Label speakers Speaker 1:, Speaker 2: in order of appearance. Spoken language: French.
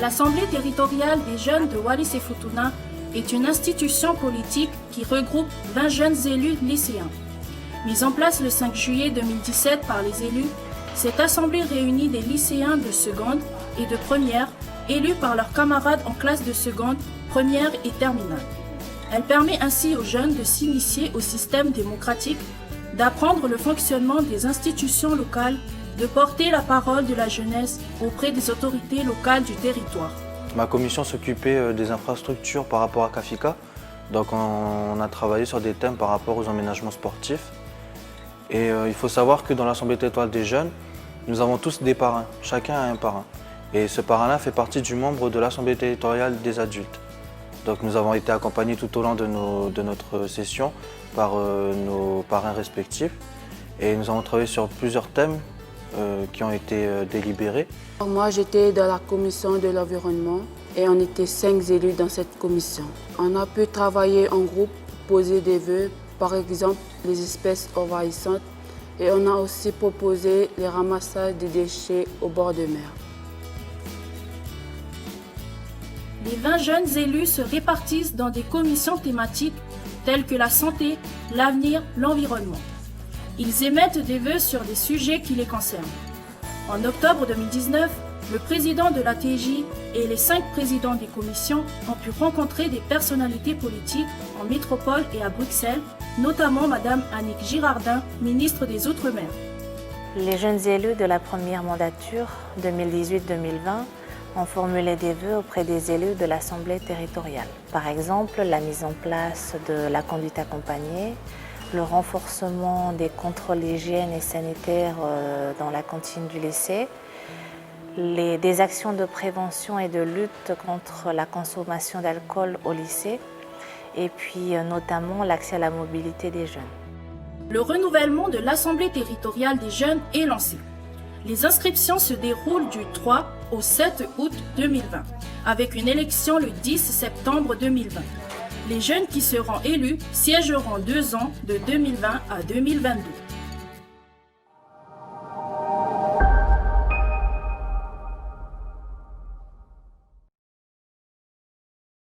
Speaker 1: L'Assemblée territoriale des jeunes de Wallis et Futuna est une institution politique qui regroupe 20 jeunes élus lycéens. Mise en place le 5 juillet 2017 par les élus, cette assemblée réunit des lycéens de seconde et de première, élus par leurs camarades en classe de seconde, première et terminale. Elle permet ainsi aux jeunes de s'initier au système démocratique, d'apprendre le fonctionnement des institutions locales, de porter la parole de la jeunesse auprès des autorités locales du territoire.
Speaker 2: Ma commission s'occupait des infrastructures par rapport à Kafika. Donc on a travaillé sur des thèmes par rapport aux emménagements sportifs. Et il faut savoir que dans l'Assemblée territoriale des jeunes, nous avons tous des parrains. Chacun a un parrain. Et ce parrain-là fait partie du membre de l'Assemblée territoriale des adultes. Donc nous avons été accompagnés tout au long de notre session par nos parrains respectifs. Et nous avons travaillé sur plusieurs thèmes qui ont été délibérés.
Speaker 3: Moi, j'étais dans la commission de l'environnement et on était 5 élus dans cette commission. On a pu travailler en groupe, poser des vœux, par exemple les espèces envahissantes, et on a aussi proposé les ramassages des déchets au bord de mer.
Speaker 1: Les 20 jeunes élus se répartissent dans des commissions thématiques telles que la santé, l'avenir, l'environnement. Ils émettent des vœux sur des sujets qui les concernent. En octobre 2019, le président de la TJ et les 5 présidents des commissions ont pu rencontrer des personnalités politiques en métropole et à Bruxelles, notamment Mme Annick Girardin, ministre des Outre-mer.
Speaker 4: Les jeunes élus de la première mandature 2018-2020 ont formulé des vœux auprès des élus de l'Assemblée territoriale. Par exemple, la mise en place de la conduite accompagnée, le renforcement des contrôles d'hygiène et sanitaires dans la cantine du lycée, des actions de prévention et de lutte contre la consommation d'alcool au lycée, et puis notamment l'accès à la mobilité des jeunes.
Speaker 1: Le renouvellement de l'Assemblée territoriale des jeunes est lancé. Les inscriptions se déroulent du 3 au 7 août 2020, avec une élection le 10 septembre 2020. Les jeunes qui seront élus siégeront 2 ans de 2020 à 2022.